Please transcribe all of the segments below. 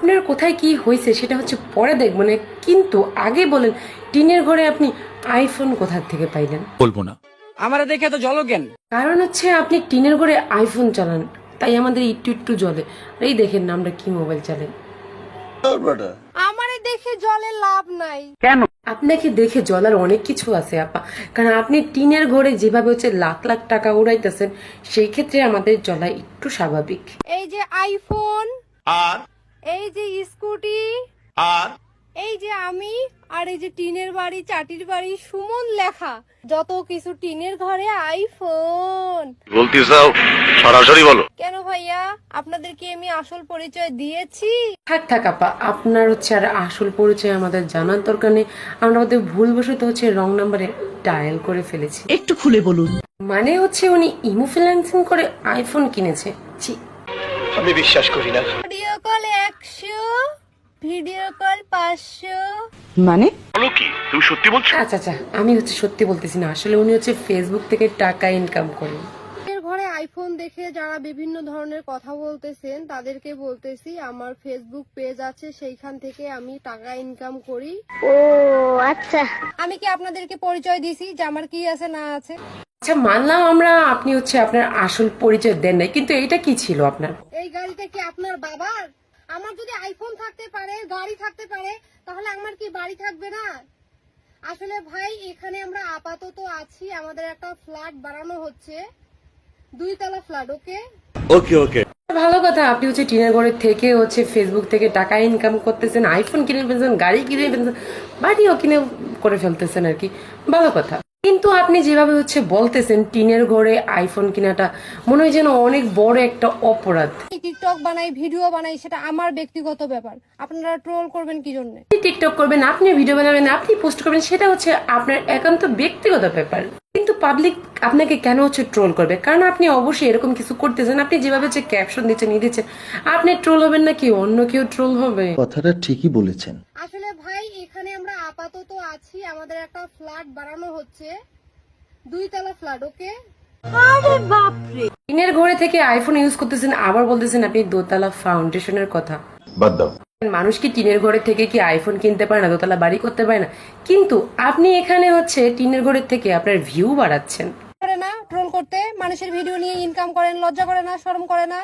আপনার কোথায় কি হয়েছে সেটা হচ্ছে পরে দেখবো না, কিন্তু আগে বলেন টিনের ঘরে আপনি আইফোন কোথা থেকে পাইলেন? বলবো না। আমারে দেখে তো জল কেন? কারণ হচ্ছে আপনি টিনের ঘরে আইফোন চালান, তাই আমাদের একটু একটু জ্বলে। এই দেখেন না আমরা কি মোবাইল চালাই। আমারে দেখে জলে লাভ নাই। আপনাকে দেখে জ্বলার অনেক কিছু আছে আপা, কারণ আপনি টিনের ঘরে যেভাবে হচ্ছে লাখ লাখ টাকা উড়াইতেছেন, সেই ক্ষেত্রে আমাদের জ্বলা একটু স্বাভাবিক। এই যে আইফোন, আর এই যে স্কুটি, আর এই যে আমি, আর এই যে টিনের বাড়ি, চাটির বাড়ি, সুমন লেখা, যত কিছু টিনের ঘরে আইফোন। বলতে চাও সরাসরি বলো। কেন ভাইয়া, আপনাদেরকে আমি আসল পরিচয় দিয়েছি? থাক থাক আপা, আপনার হচ্ছে আর আসল পরিচয় আমাদের জানার দরকার নেই। আমরা আমাদের ভুলবশত হচ্ছে রং নাম্বারে ডায়াল করে ফেলেছি। একটু খুলে বলুন। মানে হচ্ছে উনি ইমো ফ্রিল্যান্সিং করে আইফোন কিনেছে। জি, আমি বিশ্বাস করি না। Video call 100, video call 500। মানে বলো কি তুমি সত্যি বলছো? আচ্ছা আচ্ছা, আমি হচ্ছে সত্যি বলতেছি না, আসলে উনি হচ্ছে ফেসবুক থেকে টাকা ইনকাম করেন। এর ঘরে আইফোন দেখে যারা বিভিন্ন ধরনের কথা বলতেছেন তাদেরকে বলতেছি, আমার ফেসবুক পেজ আছে, সেইখান থেকে আমি টাকা ইনকাম করি। ও আচ্ছা, আমি কি আপনাদেরকে পরিচয় দিছি যে আমার কি আছে না আছে? আচ্ছা মানলাম আমরা, আপনি হচ্ছে আপনার আসল পরিচয় দেন নাই, কিন্তু এটা কি ছিল আপনার? এই গাড়িটা কি আপনার বাবার? আমার যদি আইফোন থাকতে পারে, গাড়ি থাকতে পারে, তাহলে আমার কি বাড়ি থাকবে না? আসলে ভাই, এখানে আমরা আপাতত আছি, আমাদের একটা ফ্ল্যাট বানানো হচ্ছে, 2 তলা ফ্ল্যাট। ওকে ওকে ওকে। ভালো কথা, আপনি হচ্ছে টিনের ঘরের থেকে হচ্ছে ফেসবুক থেকে টাকা ইনকাম করতেছেন, আইফোন কিনে ফেলছেন, গাড়ি কিনে ফেলছেন, বাড়িও কিনে করে ফেলতেছেন আর কি, ভালো কথা। কিন্তু আপনি যেভাবে হচ্ছে বলতেছেন টিনের ঘরে আইফোন কিনাটা মনে হয় যেন অনেক বড় একটা অপরাধ। টিকটক বানাই, ভিডিও বানাই, সেটা আমার ব্যক্তিগত ব্যাপার। আপনারা ট্রোল করবেন কি জন্য? আপনি টিকটক করবেন, আপনি ভিডিও বানাবেন, আপনি পোস্ট করবেন, সেটা হচ্ছে আপনার একান্ত ব্যক্তিগত ব্যাপার। কিন্তু পাবলিক আপনাকে কেন হচ্ছে ট্রোল করবে? কারণ আপনি অবশ্যই এরকম কিছু করতেছেন, আপনি যেভাবে হচ্ছে ক্যাপশন দিচ্ছেন, দিচ্ছেন, আপনি ট্রোল হবেন নাকি অন্য কেউ ট্রোল হবে? কথাটা ঠিকই বলেছেন। আসলে ভাই, এখানে আমরা আপাতত আছি, আমাদের একটা ফ্ল্যাট বানানো হচ্ছে, 2 তলা ফ্ল্যাট। ওকে টিনের ঘরে থেকে আইফোন ইউজ করতেছেন, আবার বলতেছেন আপনি দোতলা ফাউন্ডেশনের কথা। বাদ দাও। মানুষ কি টিনের ঘরে থেকে কি আইফোন কিনতে পারে না, দোতলা বাড়ি করতে পারে না? কিন্তু আপনি এখানে হচ্ছে টিনের ঘরের থেকে আপনার ভিউ বাড়াচ্ছেন। করে না ট্রোল করতে? মানুষের ভিডিও নিয়ে ইনকাম করেন, লজ্জা করে না, শরম করে না?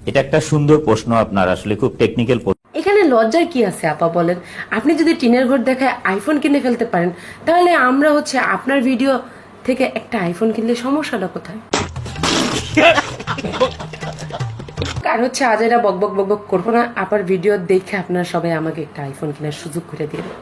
এটা একটা সুন্দর প্রশ্ন আপনার, আসলে খুব টেকনিক্যাল প্রশ্ন। এখানে লজ্জার কি আছে আপা বলেন? আপনি যদি টিনের ঘর দেখায় আইফোন কিনে ফেলতে পারেন, তাহলে আমরা হচ্ছে আপনার ভিডিও থেকে একটা আইফোন কিনলে সমস্যাটা কোথায়? আর হচ্ছে আজ এরা বক বক বক বক করবো না, আবার ভিডিও দেখে আপনারা সবাই আমাকে একটা আইফোন কেনার সুযোগ করে দিয়ে দেন।